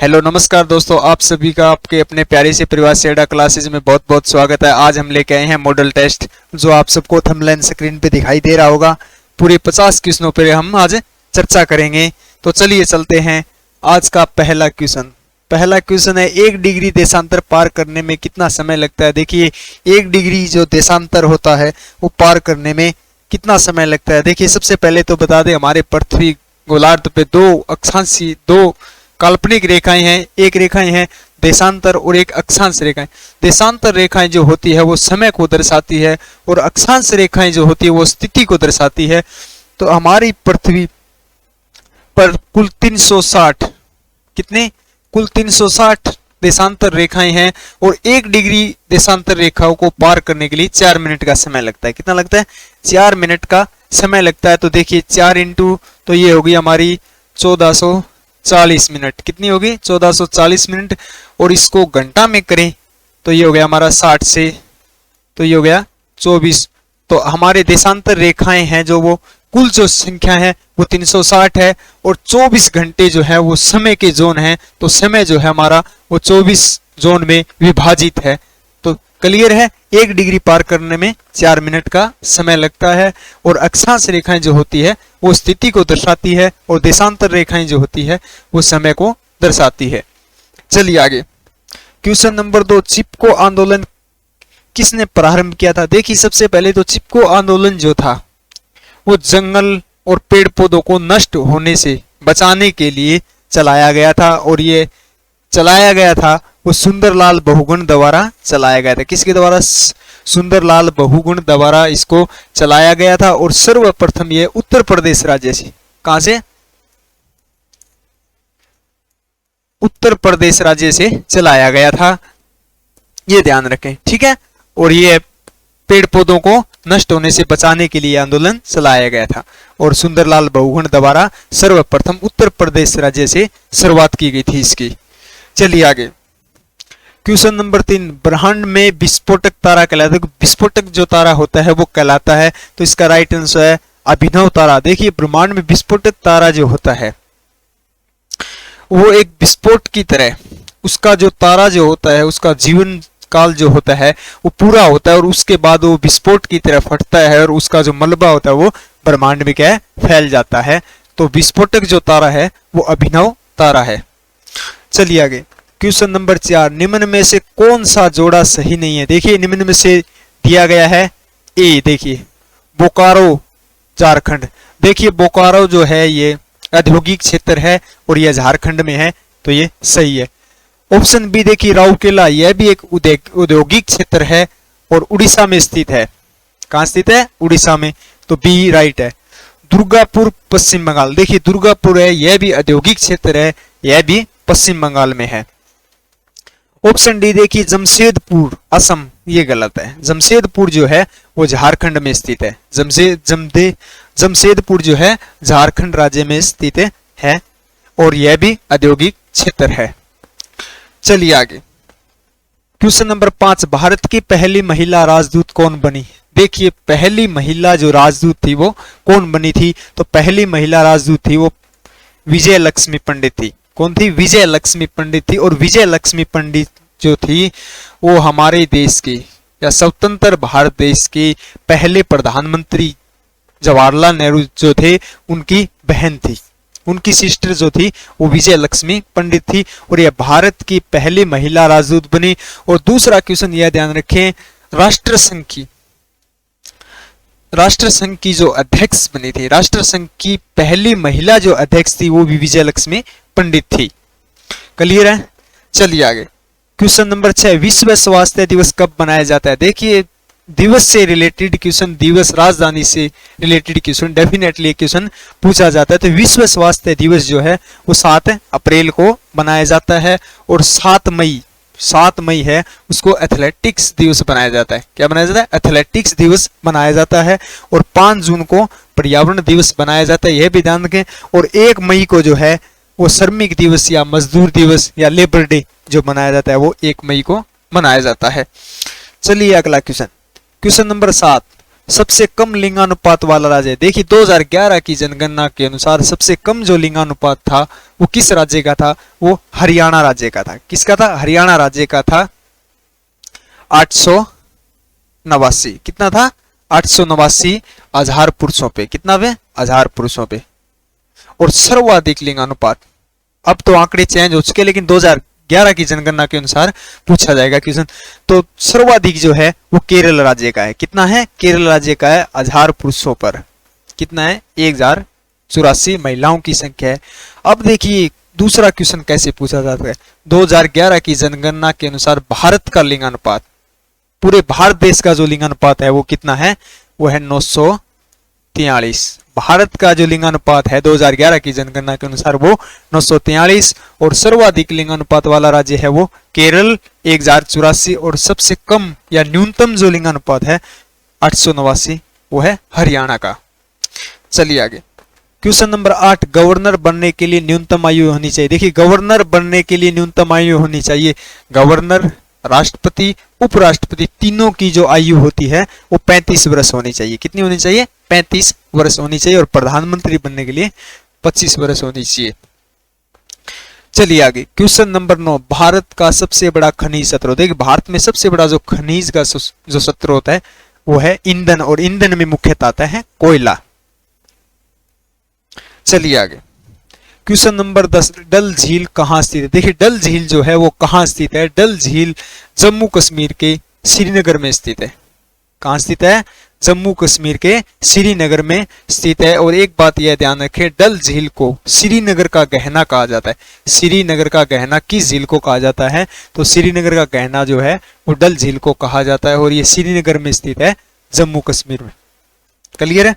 Hello नमस्कार दोस्तों, आप सभी का आपके अपने प्यारे से परिवार से अड्डा क्लासेज में बहुत बहुत स्वागत है। आज हम लेके आए हैं मॉडल टेस्ट, जो आप सबको थंबनेल स्क्रीन पे दिखाई दे रहा होगा। पूरे 50 क्वेश्चनों पर हम आज चर्चा करेंगे। तो चलिए चलते हैं। आज का पहला क्वेश्चन है, 1 डिग्री देशांतर पार करने में कितना समय लगता है। देखिए 1 डिग्री जो देशांतर होता है वो पार करने में कितना समय लगता है। देखिए सबसे पहले तो बता दें, हमारे पृथ्वी गोलार्ध पे दो काल्पनिक रेखाएं हैं। एक रेखाएं हैं देशांतर और एक अक्षांश रेखाएं। देशांतर रेखाएं जो होती है वो समय को दर्शाती है और अक्षांश रेखाएं जो होती है वो स्थिति को दर्शाती है। तो हमारी पृथ्वी पर कुल 360 देशांतर रेखाएं हैं और 1 डिग्री देशांतर रेखाओं को पार करने के लिए 4 मिनट का समय लगता है। कितना लगता है? 4 मिनट का समय लगता है। तो देखिए 4 इंटू तो ये होगी हमारी 1440 मिनट। कितनी होगी? 1440 मिनट। और इसको घंटा में करें तो ये हो गया हमारा 60 से, तो ये हो गया 24। तो हमारे देशांतर रेखाएं हैं जो वो कुल जो संख्या है वो 360 है और 24 घंटे जो है वो समय के जोन है। तो समय जो है हमारा वो 24 जोन में विभाजित है। तो क्लियर है, 1 डिग्री पार करने में 4 मिनट का समय लगता है। और अक्षांश रेखाएं जो होती है वो स्थिति को दर्शाती है और देशांतर रेखाएं जो होती है वो समय को दर्शाती है। चलिए आगे। क्वेश्चन नंबर 2, चिपको आंदोलन किसने प्रारंभ किया था। देखिए सबसे पहले तो चिपको आंदोलन जो था वो जंगल और पेड़ पौधों को नष्ट होने से बचाने के लिए चलाया गया था। और ये चलाया गया था वो सुंदरलाल बहुगुण द्वारा चलाया गया था। किसके द्वारा? सुंदरलाल बहुगुण द्वारा इसको चलाया गया था। और सर्वप्रथम ये उत्तर प्रदेश राज्य से, कहां से? उत्तर प्रदेश राज्य से चलाया गया था, ये ध्यान रखें, ठीक है। और ये पेड़ पौधों को नष्ट होने से बचाने के लिए आंदोलन चलाया गया था और सुंदरलाल बहुगुण द्वारा सर्वप्रथम उत्तर प्रदेश राज्य से शुरुआत की गई थी इसकी। चलिए आगे। क्वेश्चन नंबर 3, ब्रह्मांड में विस्फोटक तारा कहलाता है। विस्फोटक जो तारा होता है वो कहलाता है, तो इसका राइट आंसर है अभिनव तारा। देखिए ब्रह्मांड में विस्फोटक तारा जो होता है वो एक विस्फोट की तरह, उसका जो तारा जो होता है उसका जीवन काल जो होता है वो पूरा होता है और उसके बाद वो विस्फोट की तरह फटता है और उसका जो मलबा होता है वो ब्रह्मांड में क्या है? फैल जाता है। तो विस्फोटक जो तारा है वो अभिनव तारा है। चलिए आगे। क्वेश्चन नंबर 4, निम्न में से कौन सा जोड़ा सही नहीं है। देखिए निम्न में से दिया गया है ए, देखिए बोकारो झारखंड। देखिए बोकारो जो है ये औद्योगिक क्षेत्र है और यह झारखंड में है, तो ये सही है। ऑप्शन बी देखिए राउरकेला, यह भी एक औद्योगिक क्षेत्र है और उड़ीसा में स्थित है। कहां स्थित है? उड़ीसा में, तो बी राइट है। दुर्गापुर पश्चिम बंगाल, देखिए दुर्गापुर है, यह भी औद्योगिक क्षेत्र है, यह भी पश्चिम बंगाल में है। ऑप्शन डी देखिए जमशेदपुर असम, ये गलत है। जमशेदपुर जो है वो झारखंड में स्थित है। जमशेदपुर जो है झारखंड राज्य में स्थित है और यह भी औद्योगिक क्षेत्र है। चलिए आगे। क्वेश्चन नंबर 5, भारत की पहली महिला राजदूत कौन बनी। देखिए पहली महिला जो राजदूत थी वो कौन बनी थी। तो पहली महिला राजदूत थी वो विजय लक्ष्मी पंडित थी। कौन थी? विजय लक्ष्मी पंडित थी। और विजय लक्ष्मी पंडित जो थी वो हमारे देश की या स्वतंत्र भारत देश के पहले प्रधानमंत्री जवाहरलाल नेहरू जो थे उनकी बहन थी। उनकी सिस्टर जो थी वो विजय लक्ष्मी पंडित थी और यह भारत की पहली महिला राजदूत बनी। और दूसरा क्वेश्चन यह ध्यान रखें, राष्ट्रसंघ की जो अध्यक्ष बनी थी, राष्ट्रसंघ की पहली महिला जो अध्यक्ष थी वो भी विजय लक्ष्मी पंडित थी। क्लियर है? चलिए आगे। क्वेश्चन नंबर 6, विश्व स्वास्थ्य दिवस कब मनाया जाता है। देखिए दिवस से रिलेटेड क्वेश्चन, दिवस राजधानी से रिलेटेड क्वेश्चन डेफिनेटली क्वेश्चन पूछा जाता है। तो विश्व स्वास्थ्य दिवस जो है वो 7 अप्रैल को मनाया जाता है और 7 मई है उसको एथलेटिक्स दिवस बनाया जाता है। क्या बनाया जाता है? एथलेटिक्स दिवस बनाया जाता है। और 5 जून को पर्यावरण दिवस बनाया जाता है, यह भी ध्यान रखें। और 1 मई को जो है वो श्रमिक दिवस या मजदूर दिवस या लेबर डे जो मनाया जाता है वो 1 मई को मनाया जाता है। चलिए अगला क्वेश्चन, क्वेश्चन नंबर 7, सबसे कम लिंगानुपात वाला राज्य है। देखिए 2011 की जनगणना के अनुसार सबसे कम जो लिंगानुपात था वो किस राज्य का था? वो हरियाणा राज्य का था। किसका था? हरियाणा राज्य का था। 889। कितना था? 889 1000 पुरुषों पे। कितना पे? 1000 पुरुषों पे। और सर्वाधिक लिंगानुपात, अब तो आंकड़े चेंज हो चुके, लेकिन 2011 की जनगणना के अनुसार पूछा जाएगा क्वेश्चन। तो सर्वाधिक जो है वो केरल राज्य का है। कितना है? केरल राज्य का है 1000 पुरुषों पर। कितना है? 1084 महिलाओं की संख्या है। अब देखिए दूसरा क्वेश्चन कैसे पूछा जाता है। 2011 की जनगणना के अनुसार भारत का लिंगानुपात, पूरे भारत देश का जो लिंगानुपात है वो कितना है? वो है 943। भारत का जो लिंगानुपात है 2011 की जनगणना के अनुसार वो 943। और सर्वाधिक लिंगानुपात वाला राज्य है वो केरल 1084। और सबसे कम या न्यूनतम जो लिंगानुपात है 889 वो है हरियाणा का। चलिए आगे क्वेश्चन नंबर 8, गवर्नर बनने के लिए न्यूनतम आयु होनी चाहिए। देखिए गवर्नर बनने के लिए न्यूनतम आयु होनी चाहिए, गवर्नर, राष्ट्रपति, उपराष्ट्रपति तीनों की जो आयु होती है वो 35 वर्ष होनी चाहिए। कितनी होनी चाहिए? 35 वर्ष होनी चाहिए। और प्रधानमंत्री बनने के लिए 25 वर्ष होनी चाहिए। चलिए आगे क्वेश्चन नंबर 9, भारत का सबसे बड़ा खनिज स्रोत। देखिए भारत में सबसे बड़ा जो खनिज का जो स्रोत है वो है ईंधन, और ईंधन में मुख्यतः आता है कोयला। चलिए आगे क्वेश्चन नंबर 10, डल झील कहाँ स्थित है। देखिए डल झील जो है वो कहाँ स्थित है? डल झील जम्मू कश्मीर के श्रीनगर में स्थित है। कहाँ स्थित है? जम्मू कश्मीर के श्रीनगर में स्थित है। और एक बात यह ध्यान रखें, डल झील को श्रीनगर का गहना कहा जाता है। श्रीनगर का गहना किस झील को कहा जाता है? तो श्रीनगर का गहना जो है वो डल झील को कहा जाता है। और ये श्रीनगर में स्थित है, जम्मू कश्मीर में। क्लियर है?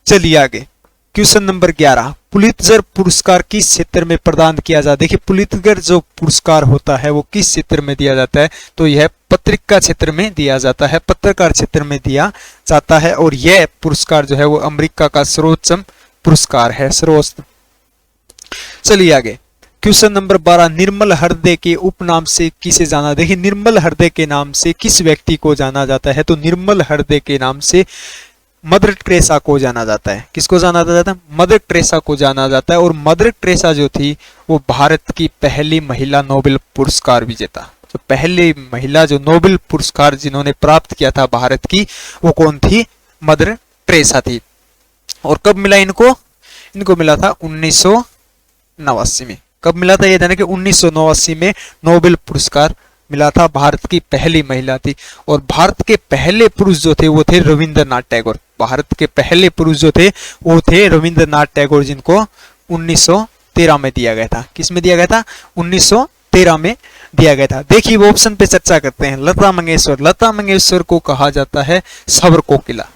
चलिए आगे क्वेश्चन नंबर 11, पुलित्जर पुरस्कार किस क्षेत्र में प्रदान किया जाता है। देखिए पुलित्जर जो पुरस्कार होता है वो किस क्षेत्र में दिया जाता है? तो यह पत्रिका क्षेत्र में दिया जाता है, पत्रकार क्षेत्र में दिया जाता है। और यह पुरस्कार जो है वो अमेरिका का सर्वोच्च पुरस्कार है, सर्वोच्च। चलिए आगे क्वेश्चन नंबर 12, निर्मल हृदय के उपनाम से किसे जाना। देखिए निर्मल हृदय के नाम से किस व्यक्ति को जाना जाता है? तो निर्मल हृदय के नाम से मदर टेरेसा को जाना जाता है। किसको जाना जाता है? मदर टेरेसा को जाना जाता है। और मदर टेरेसा जो थी वो भारत की पहली महिला नोबेल पुरस्कार विजेता, तो पहली महिला जो नोबेल पुरस्कार जिन्होंने प्राप्त किया था भारत की, वो कौन थी? मदर टेरेसा थी। और कब मिला इनको? इनको मिला था 1989 में। कब मिला था? ये ध्यान रखिए 1989 में नोबेल पुरस्कार मिला था। भारत की पहली महिला थी। और भारत के पहले पुरुष जो थे वो थे रविंद्रनाथ टैगोर। भारत के पहले पुरुष जो थे वो थे रविंद्रनाथ टैगोर, जिनको 1913 में दिया गया था। किस में दिया गया था? 1913 में दिया गया था। देखिए वो ऑप्शन पे चर्चा करते हैं। लता मंगेशकर, लता मंगेशकर को कहा जाता है सबर कोकिला।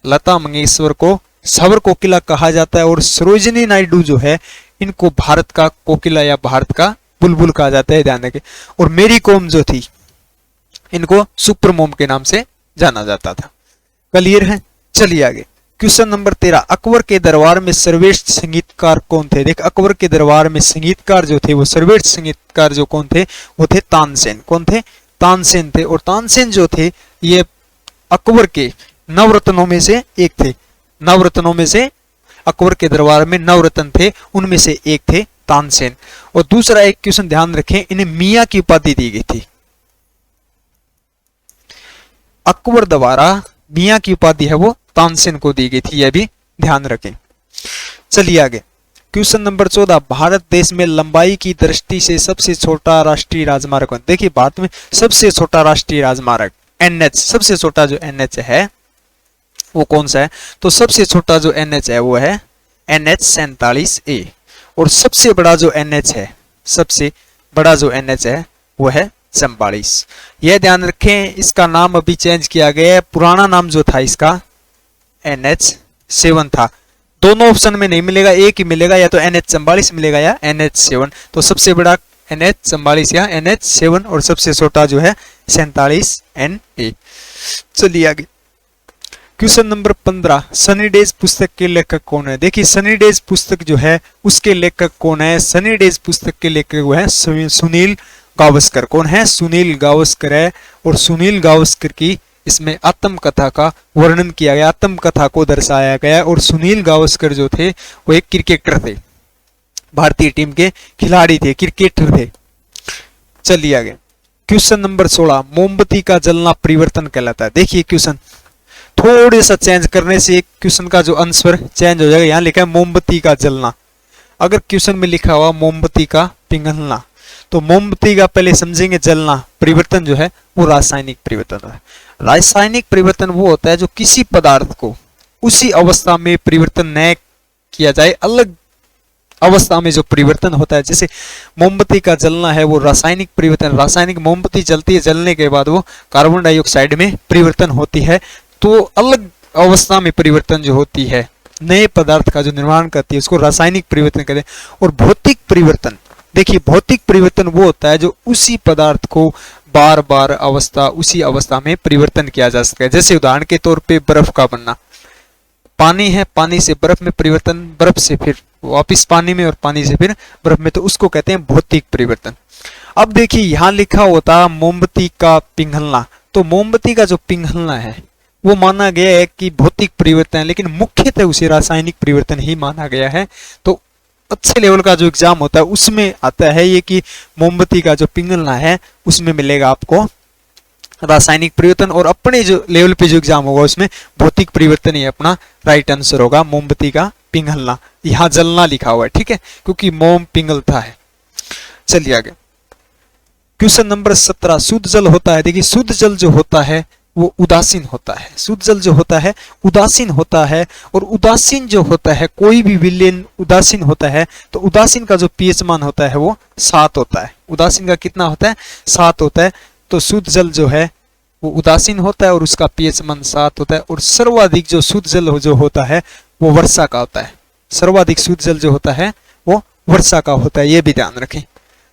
लता मंगेशकर को सबर कोकिला कहा जाता है। और सरोजिनी नायडू जो है इनको भारत का कोकिला या भारत का बुलबुल कहा जाता है, ध्यान रखें। और मेरी कॉम जो थी इनको सुपर मोम के नाम से जाना जाता था। क्लियर है? चलिए आगे क्वेश्चन नंबर 13, अकबर के दरबार में सर्वश्रेष्ठ संगीतकार कौन थे। देख अकबर के दरबार में संगीतकार जो थे वो सर्वश्रेष्ठ संगीतकार जो कौन थे वो थे तानसेन। कौन थे? तानसेन थे। और तानसेन जो थे ये अकबर के नवरत्नों में से एक थे। नवरत्नों में से अकबर के दरबार में नवरत्न थे, उनमें से एक थे तानसेन। और दूसरा एक क्वेश्चन ध्यान रखें, इन्हें मियां की उपाधि दी गई थी। अकबर द्वारा मियां की उपाधि है वो तानसेन को दी गई थी, यह भी ध्यान रखें। चलिए आगे क्वेश्चन नंबर 14, भारत देश में लंबाई की दृष्टि से सबसे छोटा राष्ट्रीय राजमार्ग कौन। देखिए भारत में सबसे छोटा राष्ट्रीय राजमार्ग NH, सबसे छोटा जो NH है वो कौन सा है? तो सबसे छोटा जो NH है वो है NH 47A। और सबसे बड़ा जो NH है, सबसे बड़ा जो NH है वो है 44। यह ध्यान रखें, इसका नाम अभी चेंज किया गया है। पुराना नाम जो था इसका NH7 था। दोनों ऑप्शन में नहीं मिलेगा, एक ही मिलेगा, या तो NH44 मिलेगा या NH7। तो सबसे बड़ा NH44 या NH7 और सबसे छोटा जो है 47NA। चलिए आगे क्वेश्चन नंबर 15, सनी डेज पुस्तक के लेखक कौन है। देखिए सनी डेज पुस्तक जो है उसके लेखक कौन है? सनी डेज पुस्तक के लेखक वो है सुनील गावस्कर। कौन है? सुनील गावस्कर है। और सुनील गावस्कर की इसमें आत्मकथा का वर्णन किया गया, आत्मकथा को दर्शाया गया। और सुनील गावस्कर जो थे वो एक क्रिकेटर थे, भारतीय टीम के खिलाड़ी थे, क्रिकेटर थे। चलिए आगे, क्वेश्चन नंबर 16, मोमबत्ती का जलना परिवर्तन कहलाता है। देखिए क्वेश्चन थोड़े सा चेंज करने से क्वेश्चन का जो आंसर चेंज हो जाएगा। यहाँ लिखा है मोमबत्ती का जलना, अगर क्वेश्चन में लिखा हुआ मोमबत्ती का पिघलना, तो मोमबत्ती का पहले समझेंगे जलना परिवर्तन जो है वो रासायनिक परिवर्तन है। रासायनिक परिवर्तन वो होता है जो किसी पदार्थ को उसी अवस्था में परिवर्तन न किया जाए, अलग अवस्था में जो परिवर्तन होता है। जैसे मोमबत्ती का जलना है वो रासायनिक परिवर्तन, रासायनिक मोमबत्ती जलती है, जलने के बाद वो कार्बन डाइऑक्साइड में परिवर्तन होती है, तो अलग अवस्था में परिवर्तन जो होती है, नए पदार्थ का जो निर्माण करती है, उसको रासायनिक परिवर्तन कहते हैं। और भौतिक परिवर्तन, देखिए भौतिक परिवर्तन वो होता है जो उसी पदार्थ को बार बार उसी अवस्था में परिवर्तन किया जा सकता है। जैसे उदाहरण के तौर पे बर्फ का बनना, पानी है, पानी से बर्फ में परिवर्तन, बर्फ से फिर वापिस पानी में और पानी से फिर बर्फ में, तो उसको कहते हैं भौतिक परिवर्तन। अब देखिए यहाँ लिखा होता मोमबत्ती का पिघलना, तो मोमबत्ती का जो पिघलना है वो माना गया है कि भौतिक परिवर्तन है, लेकिन मुख्यतः उसे रासायनिक परिवर्तन ही माना गया है। तो अच्छे लेवल का जो एग्जाम होता है उसमें आता है ये कि मोमबत्ती का जो पिघलना है उसमें मिलेगा आपको रासायनिक परिवर्तन, और अपने जो लेवल पे जो एग्जाम होगा उसमें भौतिक परिवर्तन ही अपना राइट आंसर होगा, मोमबत्ती का पिघलना। यहाँ जलना लिखा हुआ है, ठीक है, क्योंकि मोम पिघलता है। चलिए आगे, क्वेश्चन नंबर 17, शुद्ध जल होता है। देखिए शुद्ध जल जो होता है वो उदासीन होता है, शुद्ध जल जो होता है उदासीन होता है। और उदासीन जो होता है, कोई भी विलयन उदासीन होता है, तो उदासीन का जो पीएच मान होता है वो 7 होता है। उदासीन का कितना होता है? 7 होता है। तो शुद्ध जल जो है वो उदासीन होता है और उसका पीएच मान 7 होता है। और सर्वाधिक जो शुद्ध जल जो होता है वो वर्षा का होता है, सर्वाधिक शुद्ध जल जो होता है वो वर्षा का होता है, ये भी ध्यान रखें।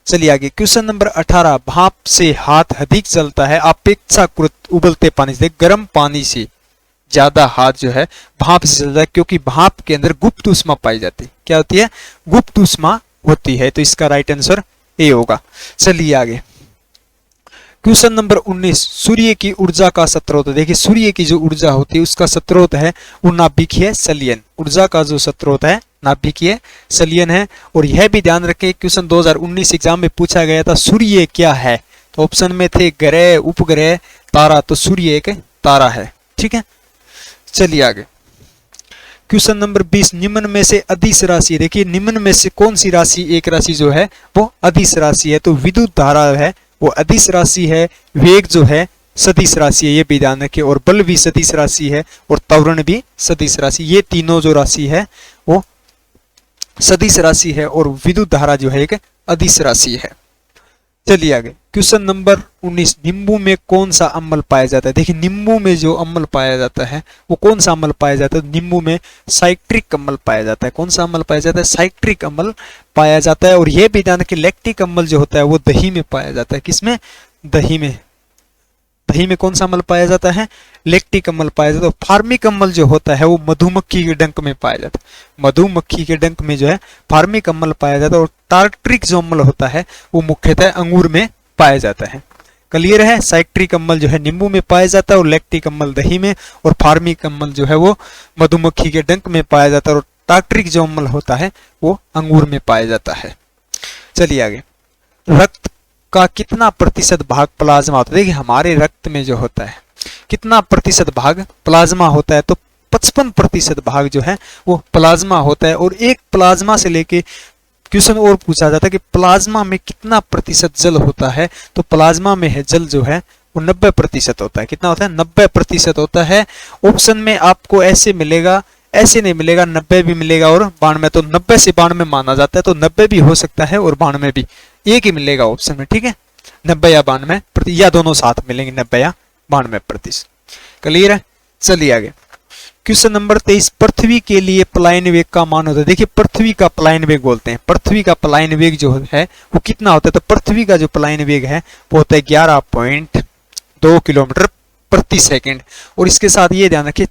चलिए आगे, क्वेश्चन नंबर 18, भाप से हाथ अधिक जलता है अपेक्षाकृत उबलते पानी से। गर्म पानी से ज्यादा हाथ जो है भाप से जलता है, क्योंकि भाप के अंदर गुप्त ऊष्मा पाई जाती है। क्या होती है? गुप्त ऊष्मा होती है। तो इसका राइट आंसर ए होगा। चलिए आगे, क्वेश्चन नंबर 19, सूर्य की ऊर्जा का स्रोत। देखिए सूर्य की जो ऊर्जा होती है उसका स्रोत है वो नाभिकीय संलयन। ऊर्जा का जो स्रोत है नाभिकीय संलयन है। और यह भी ध्यान रखें, क्वेश्चन 2019 एग्जाम में पूछा गया था सूर्य क्या है, तो ऑप्शन में थे ग्रह, उपग्रह, तारा। तो सूर्य एक तारा है, ठीक है। चलिए आगे, क्वेश्चन नंबर 20, निम्न में से अदिश राशि। देखिए निम्न में से कौन सी राशि, एक राशि जो है वो अदिश राशि है। तो विद्युत धारा है वो अदिश राशि है, वेग जो है सदिश राशि है, ये भी ध्यान रखें। और बल भी सदिश राशि है और त्वरण भी सदिश राशि, ये तीनों जो राशि है वो सदिश राशि है। और विद्युत धारा जो है एक अदिश राशि है। चलिए आगे, क्वेश्चन नंबर 19, नींबू में कौन सा अम्ल पाया जाता है। देखिए नींबू में जो अम्ल पाया जाता है वो कौन सा अम्ल पाया जाता है? नींबू में साइट्रिक अम्ल पाया जाता है। कौन सा अम्ल पाया जाता है? साइट्रिक अम्ल पाया जाता है। और यह भी ध्यान कि लैक्टिक अम्ल जो होता है वो दही में पाया जाता है। किसमें? दही में। दही में कौन सा अम्ल पाया जाता है? लैक्टिक अम्ल पाया जाता है। फार्मिक अम्ल जो होता है वो मधुमक्खी के डंक में पाया जाता है। मधुमक्खी के डंक में जो है फार्मिक अम्ल पाया जाता है। और टार्ट्रिक जो अम्ल होता है वो मुख्यतः अंगूर में पाया जाता है। क्लियर है? साइट्रिक अम्ल जो है नींबू में पाया जाता है और लैक्टिक अम्ल दही में, और फार्मिक अम्ल जो है वो मधुमक्खी के डंक में पाया जाता है। और टार्ट्रिक जो अम्ल होता है वो अंगूर में पाया जाता है। चलिए आगे, रक्त का कितना प्रतिशत भाग प्लाज्मा होता है। देखिए हमारे रक्त में जो होता है कितना प्रतिशत भाग प्लाज्मा होता है? तो 55% भाग जो है वो प्लाज्मा होता है। और एक प्लाज्मा से लेके क्वेश्चन और पूछा जाता है कि प्लाज्मा में कितना प्रतिशत जल होता है। तो प्लाज्मा में है जल जो है वो 90% होता है। कितना होता है? 90% होता है। ऑप्शन में आपको ऐसे मिलेगा, ऐसे नहीं मिलेगा, 90 भी मिलेगा और 92। तो 90 से 92 माना जाता है, तो 90 भी हो सकता है और 92 भी, एक ही मिलेगा ऑप्शन में, ठीक है। 90 या 92 या दोनों साथ मिलेंगे, 90 या 92%। क्लियर है? चलिए आगे, क्वेश्चन नंबर 23, पृथ्वी के लिए पलायन वेग का मान होता है। देखिए पृथ्वी का पलायन वेग बोलते हैं, पृथ्वी का पलायन वेग जो है वो कितना होता है? तो पृथ्वी का जो पलायन वेग है वो होता है 11.2 किलोमीटर प्रति सेकंड। और इसके साथ ये ध्यान रखिए,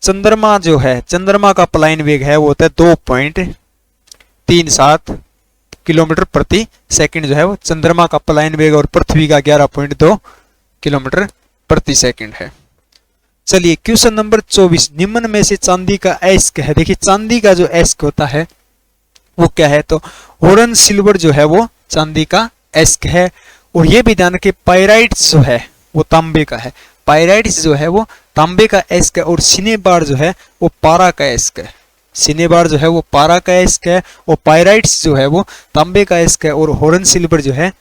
चंद्रमा जो है, चंद्रमा का पलायन वेग है वो होता है 2.37 किलोमीटर प्रति सेकंड जो है वो चंद्रमा का पलायन वेग और पृथ्वी का 11.2 किलोमीटर प्रति सेकंड है। चलिए क्वेश्चन नंबर 24, निम्न में से चांदी का अयस्क है। देखिए चांदी का जो अयस्क होता है वो क्या है, तो होरन सिल्वर जो है वो चांदी का अयस्क है। और ये भी ध्यान रखिए पायराइट्स जो है वो तांबे का है, पायराइट्स जो है वो तांबे का अयस्क है। और सिनेबार जो है वो पारा का अयस्क है, सिनेबार जो है वो पारा का अयस्क है। और पायराइट्स जो है वो तांबे का अयस्क है। और होरन सिल्वर जो है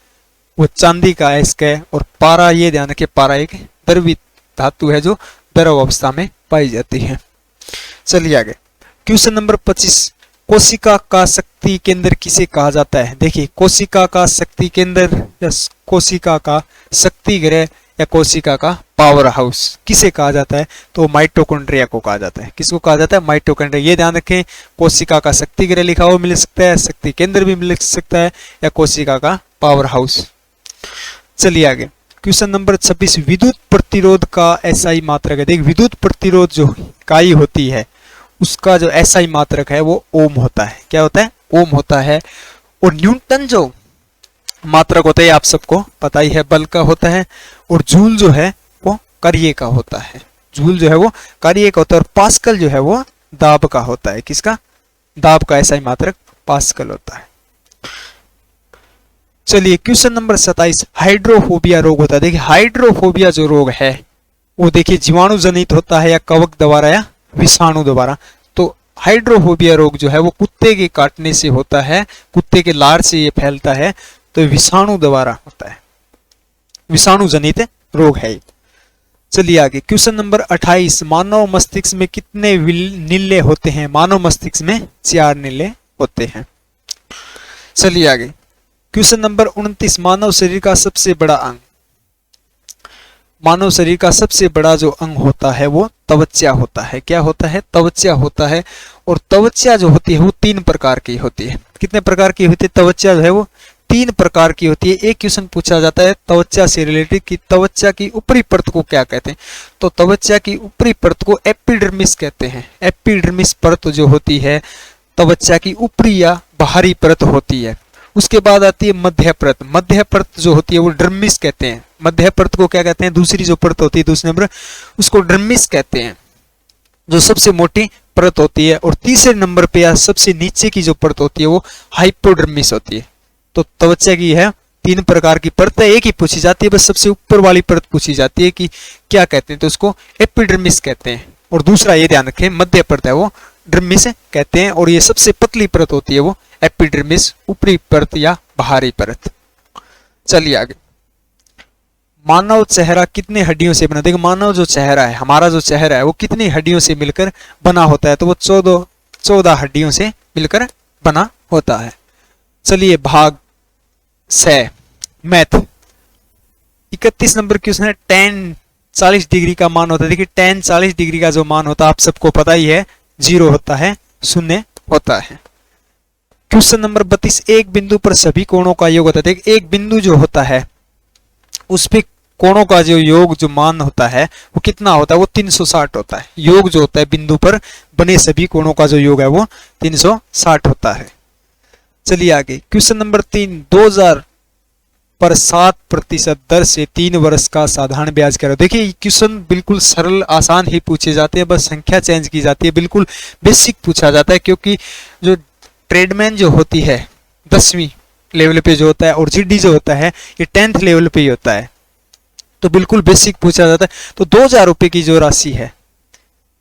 वो चांदी का अयस्क है। और पारा, ये ध्यान रखिए पारा एक द्रवित धातु है जो द्रव अवस्था में पाई जाती है। चलिए आगे क्वेश्चन नंबर 25, कोशिका का शक्ति केंद्र किसे कहा जाता है। देखिए कोशिका का शक्ति केंद्र या कोशिका का शक्ति गृह या कोशिका का पावर हाउस किसे कहा जाता है, तो माइटोकॉन्ड्रिया को कहा जाता है। किसको कहा जाता है, माइटोकॉन्ड्रिया। ये ध्यान रखें, कोशिका का शक्ति गृह लिखा हुआ मिल सकता है, शक्ति केंद्र भी मिल सकता है, या कोशिका का पावर हाउस। चलिए आगे क्वेश्चन नंबर 26, विद्युत प्रतिरोध का एसआई मात्रक है। देखिए विद्युत प्रतिरोध जो इकाई होती है उसका जो एसआई मात्रक है वो ओम होता है। क्या होता है, ओम होता है। और न्यूटन जो मात्रक होता है आप सबको पता ही है, बल का होता है। और जूल जो है वो कार्य का होता है, जूल जो है वो कार्य का होता है। और पास्कल जो है वो दाब का होता है। किसका, दाब का एसआई मात्रक पास्कल होता है। चलिए क्वेश्चन नंबर 27, हाइड्रोफोबिया रोग होता है। देखिए हाइड्रोफोबिया जो रोग है वो देखिए जीवाणु जनित होता है या कवक द्वारा या विषाणु द्वारा। तो हाइड्रोफोबिया रोग जो है वो कुत्ते के काटने से होता है, कुत्ते के लार से ये फैलता है, तो विषाणु द्वारा होता है, विषाणु जनित रोग है। चलिए आगे क्वेश्चन नंबर 28, मानव मस्तिष्क में कितने नीले होते हैं। मानव मस्तिष्क में 4 नीले होते हैं। चलिए आगे क्वेश्चन नंबर 29, मानव शरीर का सबसे बड़ा अंग। मानव शरीर का सबसे बड़ा जो अंग होता है वो त्वचा होता है। क्या होता है, त्वचा होता है। और त्वचा जो होती है वो 3 प्रकार की होती है। कितने प्रकार की होती है, त्वचा जो है वो 3 प्रकार की होती है। एक क्वेश्चन पूछा जाता है त्वचा से रिलेटेड कि त्वचा की ऊपरी परत को क्या कहते हैं, तो त्वचा की ऊपरी परत को एपिडर्मिस कहते हैं। एपिडर्मिस परत जो होती है त्वचा की ऊपरी या बाहरी परत होती है। उसके बाद आती है मध्य परत। मध्य परत जो होती है वो डर्मिस कहते हैं। मध्य परत को क्या कहते हैं, दूसरी जो परत होती है दूसरे नंबर उसको डर्मिस कहते हैं, जो सबसे मोटी परत होती है। और तीसरे नंबर पे या सबसे नीचे की जो परत होती है वो हाइपोडर्मिस होती है। तो त्वचा की है 3 प्रकार की परत है, एक ही पूछी जाती है, बस सबसे ऊपर वाली परत पूछी जाती है कि क्या कहते हैं, तो उसको एपिडर्मिस कहते हैं। और दूसरा ये ध्यान रखें मध्य परत है वो डर्मिस कहते हैं। और ये सबसे पतली परत होती है वो एपिडर्मिस, ऊपरी परत या बाहरी परत। चलिए आगे, मानव चेहरा कितने हड्डियों से बना। देखो मानव जो चेहरा है, हमारा जो चेहरा है वो कितनी हड्डियों से मिलकर बना होता है, तो वो 14 हड्डियों से मिलकर बना होता है। चलिए भाग से मैथ 31 नंबर क्वेश्चन है, tan 40 डिग्री का मान होता है। देखिए tan 40 डिग्री का जो मान होता है आप सबको पता ही है, 0 होता है, 0 होता है। क्वेश्चन नंबर 32, एक बिंदु पर सभी कोणों का योग होता है। देखिए एक बिंदु जो होता है उस पे कोणों का जो योग जो मान होता है वो कितना होता है, वो 360 होता है। योग जो होता है बिंदु पर बने सभी कोणों का जो योग है वो 360 होता है। चलिए आगे क्वेश्चन नंबर 3, 2000 पर 7% दर से 3 वर्ष का साधारण ब्याज करो। देखिए क्वेश्चन बिल्कुल सरल आसान ही पूछे जाते हैं, बस संख्या चेंज की जाती है, बिल्कुल बेसिक पूछा जाता है। क्योंकि जो ट्रेडमैन जो होती है 10वीं लेवल पे जो होता है और जीडी जो होता है ये 10th लेवल पे ही होता है, तो बिल्कुल बेसिक पूछा जाता है। तो 2000 रुपए की जो राशि है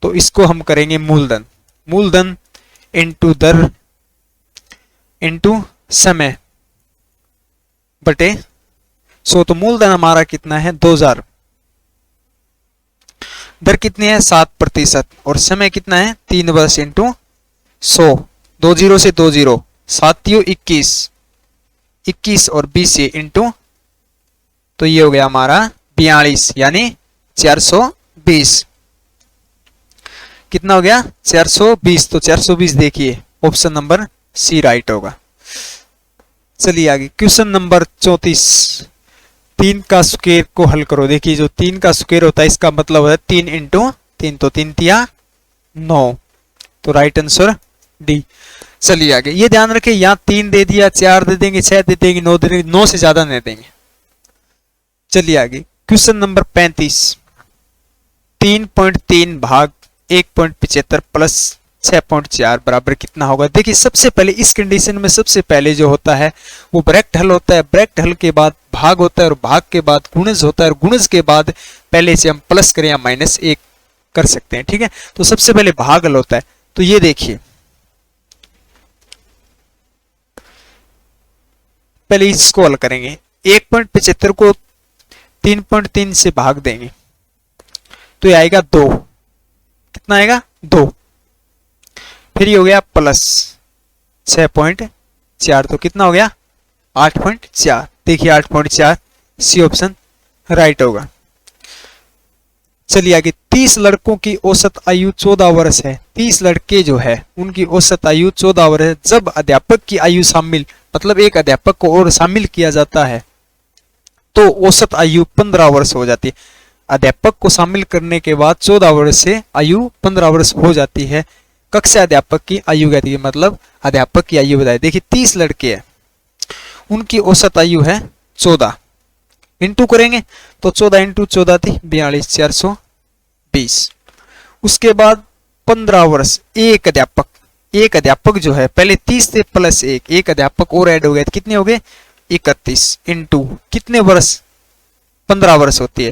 तो इसको हम करेंगे मूलधन, मूलधन इनटू दर इनटू समय बटे 100। तो मूलधन हमारा कितना है 2000, दर कितनी है 7% और समय कितना है 3 वर्ष इंटू 100। 2 0 से 2 0, 7 21 और 20 से इंटू, तो ये हो गया हमारा 42 यानी 420। कितना हो गया 420, तो 420 देखिए ऑप्शन नंबर सी राइट होगा। चलिए आगे क्वेश्चन नंबर 34, 3 का स्क्वायर को हल करो। देखिए जो 3 का स्क्वायर होता है इसका मतलब है 3 इंटू 3, तो 3 तिया 9, तो राइट आंसर डी। चलिए आगे, ये ध्यान रखें, यहाँ 3 दे दिया, 4 दे देंगे, 6 दे देंगे, 9 दे देंगे, 9 से ज्यादा नहीं देंगे। चलिए आगे, क्वेश्चन नंबर 35, 3.3 भाग 1.75 प्लस 6.4 बराबर कितना होगा। देखिए सबसे पहले इस कंडीशन में सबसे पहले जो होता है वो ब्रैकेट हल होता है, ब्रैकेट हल के बाद भाग होता है और भाग के बाद गुणज होता है और गुणज के बाद पहले से हम प्लस करें या माइनस 1 कर सकते हैं। ठीक है, तो सबसे पहले भाग हल होता है। तो ये देखिए पहले इसको हल करेंगे, 1.75 को 3.3 से भाग देंगे तो ये आएगा 2, कितना आएगा 2, फिर ये हो गया प्लस 6.4 तो कितना हो गया 8.4। देखिए 8.4 सी ऑप्शन राइट होगा। चलिए आगे, 30 लड़कों की औसत आयु 14 वर्ष है। 30 लड़के जो है उनकी औसत आयु 14 वर्ष है। जब अध्यापक की आयु शामिल, मतलब एक अध्यापक को और शामिल किया जाता है तो औसत आयु 15 वर्ष हो जाती है। अध्यापक को शामिल करने के बाद 14 वर्ष से आयु 15 वर्ष हो जाती है। कक्षा अध्यापक की आयु कहती है, मतलब अध्यापक की आयु बताए। देखिए 30 लड़के हैं, उनकी औसत आयु है 14, इंटू करेंगे तो 14 इंटू 14 थी 42, 420। उसके बाद 15 वर्ष एक अध्यापक जो है, पहले 30 से प्लस एक अध्यापक और ऐड हो गया, कितने हो गए 31 इंटू कितने वर्ष 15 वर्ष होती है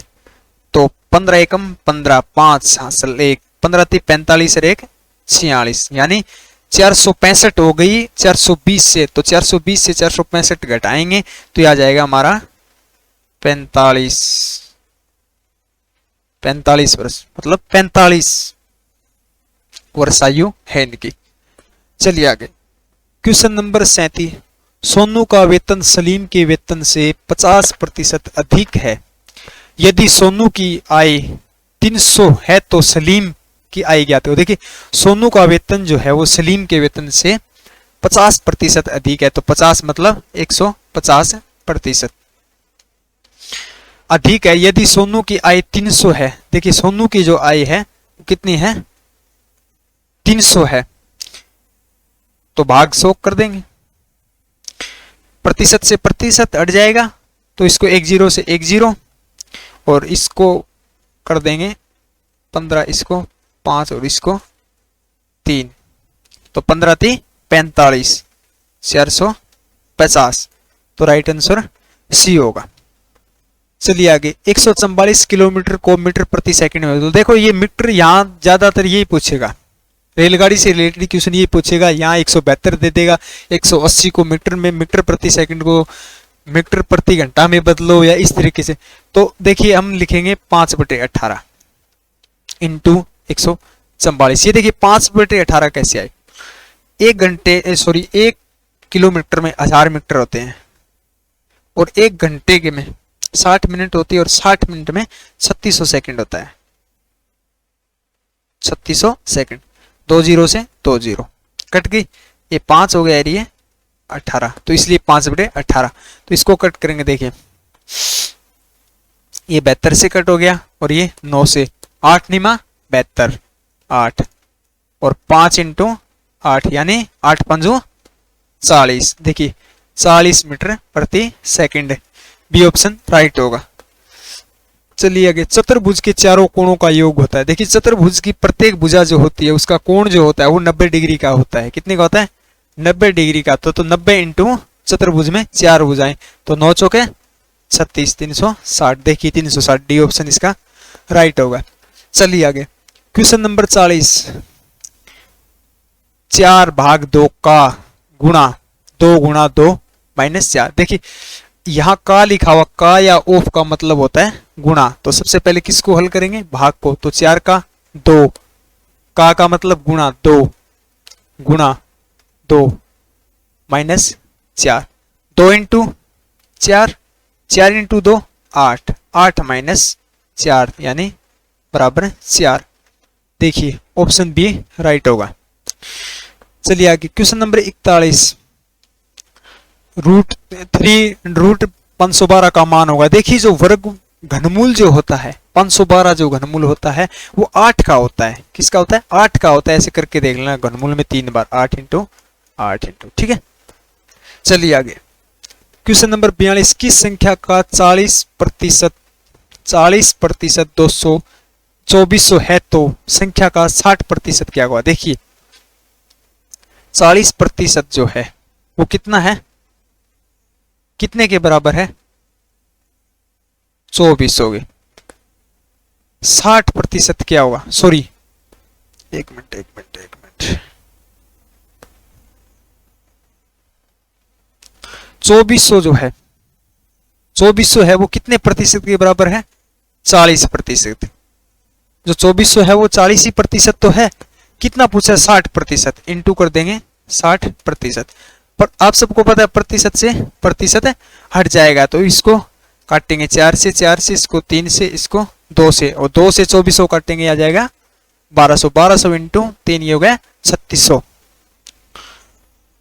तो 15 एकम 15, 5 हासिल 1, 15 थी 45 और 1 46, यानी 465 हो गई 420 से। तो 420 से 465 घटाएंगे तो यह आ जाएगा हमारा 45 वर्ष, मतलब 45 वर्ष आयु है इनकी। चलिए आगे, क्वेश्चन नंबर 37, सोनू का वेतन सलीम के वेतन से 50% अधिक है। यदि सोनू की आय 300 है तो सलीम की आय ज्ञात हो। देखिए सोनू का वेतन जो है वो सलीम के वेतन से 50% अधिक है, तो 50 मतलब 150% अधिक है। यदि सोनू की आय 300 है, देखिए सोनू की जो आय है कितनी है 300 है, तो भाग 100 कर देंगे, प्रतिशत से प्रतिशत हट जाएगा तो इसको 1 0 से 1 0 और इसको कर देंगे 15, इसको 5 और इसको 3, तो 15 थी 45, 450, तो राइट आंसर सी होगा। चलिए आगे, 144 किलोमीटर को मीटर प्रति सेकंड में, तो देखो ये मीटर यहाँ ज्यादातर यही पूछेगा, रेलगाड़ी से रिलेटेड क्वेश्चन यही पूछेगा। यहाँ 172 दे देगा, 180 को मीटर में, मीटर प्रति सेकंड को मीटर प्रति घंटा में बदलो या इस तरीके से। तो देखिए हम लिखेंगे 5/18 इंटू 144। ये देखिए 5/18 कैसे आए, 1 किलोमीटर में 1000 मीटर होते हैं और 1 घंटे के में 60 मिनट होती है और 60 मिनट में 3600 सेकंड होता है। 3600 सेकंड, 2 0 से 2 0 कट गई, ये 5 हो गया और ये 18, तो इसलिए 5/18। तो इसको कट करेंगे, देखिए ये 72 से कट हो गया और ये 9 से, 8 निमा 72, 8 और 5 इंटू 8 यानी 8 पंजो 40। देखिए 40 मीटर प्रति सेकंड, बी ऑप्शन राइट होगा। चलिए आगे, चतुर्भुज के चारों कोणों का योग होता है। देखिए चतुर्भुज की प्रत्येक भुजा जो होती है उसका कोण जो होता है वो 90 डिग्री का होता है। कितने का होता है 90 डिग्री का। तो 90 इंटू चतुर्भुज में 4 भुजाएं, तो 9 चौके 36, 360। देखिए 360, डी ऑप्शन इसका राइट होगा। चलिए आगे, क्वेश्चन नंबर 40, 4/2 का गुणा 2 गुणा 2 माइनस 4। देखिए यहाँ का लिखा हुआ, का या ऑफ का मतलब होता है गुणा। तो सबसे पहले किसको हल करेंगे, भाग को। तो 4 का 2, का मतलब गुणा 2 गुणा 2 माइनस 4, 2 इंटू 4, 4 इंटू 2 8, 8 माइनस 4 यानी बराबर 4। देखिए ऑप्शन बी राइट होगा। चलिए आगे, क्वेश्चन नंबर 41, √512 का मान होगा। देखिए जो वर्ग घनमूल जो होता है 512 जो घनमूल होता है वो 8 का होता है। किसका होता है 8 का होता है। ऐसे करके देख लेना, घनमूल में 3 बार 8 इंटू 8 इंटू, ठीक है। चलिए आगे क्वेश्चन नंबर 42, किस संख्या का 40% 2400 है तो संख्या का 60% क्या होगा। देखिए 40% जो है वो कितना है, कितने के बराबर है, 24 हो गए। 60% क्या होगा, सॉरी एक मिनट 2400 जो है 2400 है वो कितने प्रतिशत के बराबर है, 40%। जो 2400 है वो 40% तो है, कितना पूछा 60%, इंटू कर देंगे 60%। पर आप सबको पता है प्रतिशत से प्रतिशत हट जाएगा, तो इसको काटेंगे 4 से, 4 से, इसको 3 से, इसको 2 से, और 2 से 2400 काटेंगे आ जाएगा 1200, 1200 इंटू 3 ये हो गया 3600,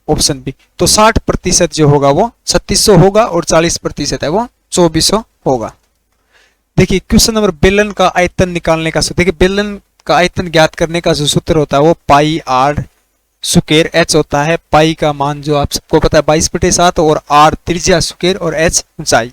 ऑप्शन बी। तो 60% जो होगा वो 3600 होगा और 40% है वो 2400 होगा। देखिए क्वेश्चन नंबर, बेलन का आयतन निकालने का सूत्र। देखिए बेलन का आयतन ज्ञात करने का जो सूत्र होता है वो पाई आर स्क्वायर एच होता है। पाई का मान जो आप सबको पता है 22/7 और आर त्रिज्या स्क्वायर और एच ऊंचाई।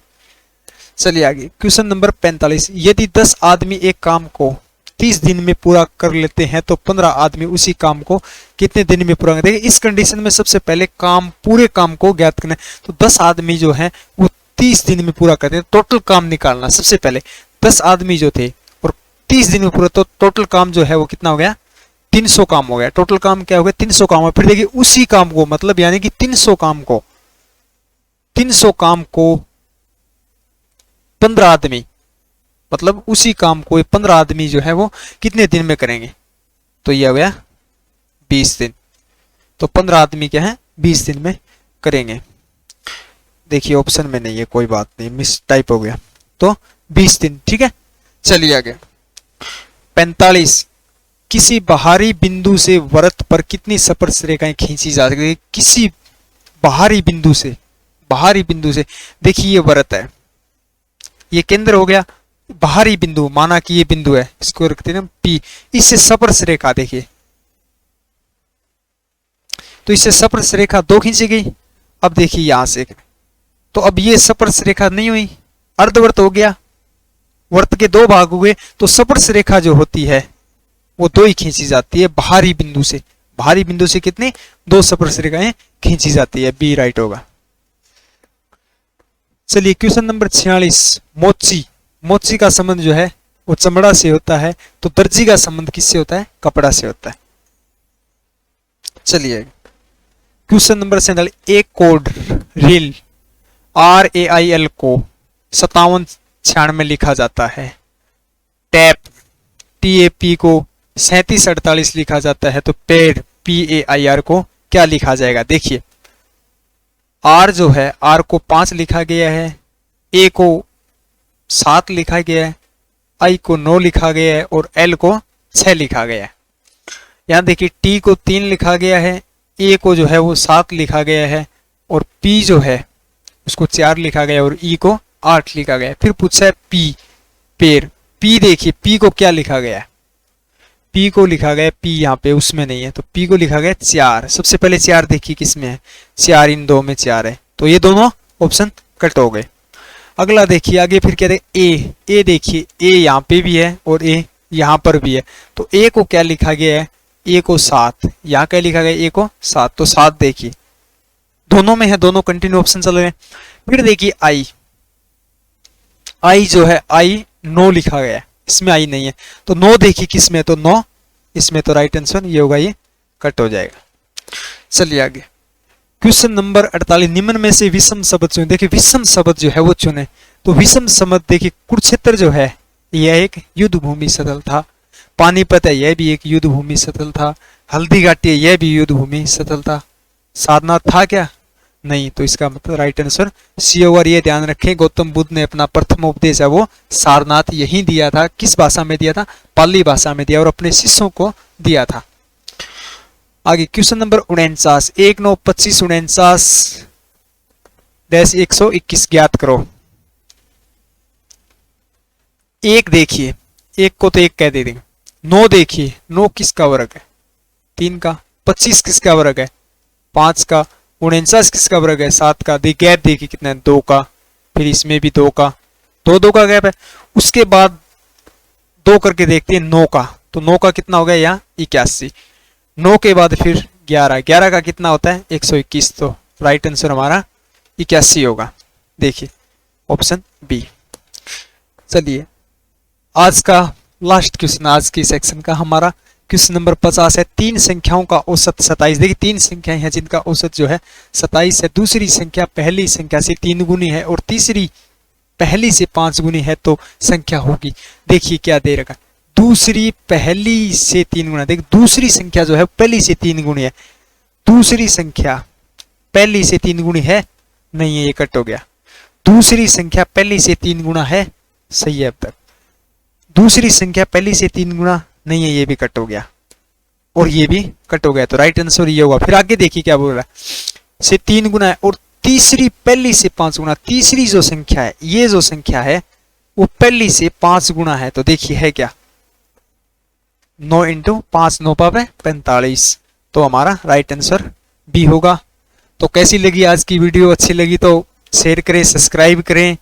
चलिए आगे क्वेश्चन नंबर 45, यदि 10 आदमी एक काम को 30 दिन में पूरा कर लेते हैं तो 15 आदमी उसी काम को कितने दिन में पूरा करेंगे। देखिए इस कंडीशन में सबसे पहले पूरे काम को ज्ञात करना है, तो 10 आदमी जो है वो 30 दिन में पूरा करते हैं। टोटल काम निकालना, सबसे पहले 10 आदमी जो थे और 30 दिन में पूरा, तो टोटल काम जो है वो कितना हो गया, 300 काम हो गया। टोटल काम क्या हो गया, 300 काम हो गया। फिर देखिए उसी काम को, मतलब यानी कि 300 काम को 15 आदमी, मतलब उसी काम को 15 आदमी जो है वो कितने दिन में करेंगे, तो ये हो गया 20 दिन। तो 15 आदमी क्या है 20 दिन में करेंगे। देखिए ऑप्शन में नहीं है, कोई बात नहीं, मिस टाइप हो गया, तो 20 दिन, ठीक है। चलिए आगे 45, किसी बाहरी बिंदु से वृत्त पर कितनी स्पर्श रेखाएं खींची जा सकती है। किसी बाहरी बिंदु से देखिए ये वृत्त है, ये केंद्र हो गया, बाहरी बिंदु माना कि ये बिंदु है, इसको रखते हैं P, इससे स्पर्श रेखा देखिए, तो इससे स्पर्श रेखा 2 खींची गई। अब देखिए यहां से, तो अब ये स्पर्श रेखा नहीं हुई, अर्धवृत्त हो गया, वृत्त के 2 भाग हुए, तो स्पर्श रेखा जो होती है वो 2 ही खींची जाती है बाहरी बिंदु से। बाहरी बिंदु से कितनी 2 स्पर्श रेखाएं खींची जाती है, बी राइट होगा। चलिए क्वेश्चन नंबर 46, मोची का संबंध जो है वो चमड़ा से होता है, तो दर्जी का संबंध किससे होता है, कपड़ा से होता है। चलिए क्वेश्चन नंबर 47, एक कोड रील RAIL को 5796 में लिखा जाता है, टैप TAP को 3748 लिखा जाता है, तो पेड़ PAIR को क्या लिखा जाएगा। देखिए R जो है, R को 5 लिखा गया है, A को 7 लिखा गया है, I को 9 लिखा गया है और L को 6 लिखा गया है। यहां देखिए T को 3 लिखा गया है, A को जो है वो 7 लिखा गया है और P जो है उसको 4 लिखा गया और E को 8 लिखा गया है। फिर पूछा है P, पेड़, P देखिए P को क्या लिखा गया है, P को लिखा गया P यहाँ पे उसमें नहीं है, तो P को लिखा गया 4। सबसे पहले 4 देखिए किस में है, 4 इन 2 में 4 है, तो ये दोनों ऑप्शन कट हो गए। अगला देखिए आगे फिर कहते हैं A देखिए A यहाँ पे भी है और A यहाँ पर भी है, तो A को क्या लिखा गया है, A को 7, यहाँ क्या लिखा गया A को 7, तो 7 देखिए दोनों में है, दोनों कंटिन्यू ऑप्शन चल रहे हैं। फिर देखिए I जो है I 9 लिखा गया है, इसमें I नहीं है, तो 9 देखिए किस में, तो 9 इसमें, तो राइट आंसर ये होगा, ये कट हो जाएगा। चलिए आगे क्वेश्चन नंबर 48, निम्न में से विषम शब्द चुने। देखिए विषम शब्द जो है वो चुने, तो विषम शब्द देखिए कुरुक्षेत्र जो है यह एक युद्ध भूमि स्थल था, पानीपत है यह भी एक युद्ध भूमि स्थल था, हल्दी घाटी है यह भी युद्ध भूमि स्थल था, सारनाथ था क्या, नहीं, तो इसका मतलब राइट आंसर सी होगा। ये ध्यान रखें गौतम बुद्ध ने अपना प्रथम उपदेश है वो सारनाथ यही दिया था। किस भाषा में दिया था, पाली भाषा में दिया और अपने शिष्यों को दिया था। आगे क्वेश्चन नंबर 49, 1925-49-121 ज्ञात करो। एक देखिए, एक को तो 1 कह दे देंगे। 9 देखिए, 9 किसका वर्ग है, 3 का। 25 किसका वर्ग है, 5 का 49 किसका वर्ग है, 7 का। गैप देखिए कितना है, 2 का। फिर इसमें भी 2 का, 2 का गैप है। उसके बाद 2 करके देखते हैं 9 का, तो 9 का कितना हो गया यहाँ 81। 9 के बाद फिर 11 का कितना होता है 121, तो राइट आंसर हमारा 81 होगा। देखिए ऑप्शन बी। चलिए आज का लास्ट क्वेश्चन, आज के सेक्शन का हमारा क्वेश्चन नंबर 50 है। 3 संख्याओं का औसत 27। देखिए 3 संख्याएं हैं जिनका औसत जो है 27 है। दूसरी संख्या पहली संख्या से 3 गुनी है और तीसरी पहली से 5 गुनी है तो संख्या होगी। देखिए क्या दे रखा, दूसरी पहली से 3 गुना। देखिए दूसरी संख्या जो है पहली से 3 गुनी है, दूसरी संख्या पहली से 3 गुनी है, नहीं है, ये कट हो गया। दूसरी संख्या पहली से 3 गुना है, सही है अब तक। दूसरी संख्या पहली से 3 गुना नहीं है, ये भी कट हो गया और ये भी कट हो गया, तो राइट आंसर ये होगा। फिर आगे देखिए क्या बोल रहा है, से 3 गुना है और तीसरी पहली से 5 गुना। तीसरी जो संख्या है, ये जो संख्या है वो पहली से 5 गुना है, तो देखिए है क्या 9 इंटू 5, 9 पावे 45, तो हमारा राइट आंसर बी होगा। तो कैसी लगी आज की वीडियो, अच्छी लगी तो शेयर करें, सब्सक्राइब करें।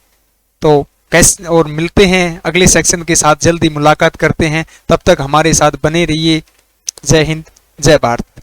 तो कैसे, और मिलते हैं अगले सेक्शन के साथ, जल्दी मुलाकात करते हैं। तब तक हमारे साथ बने रहिए। जय हिंद, जय भारत।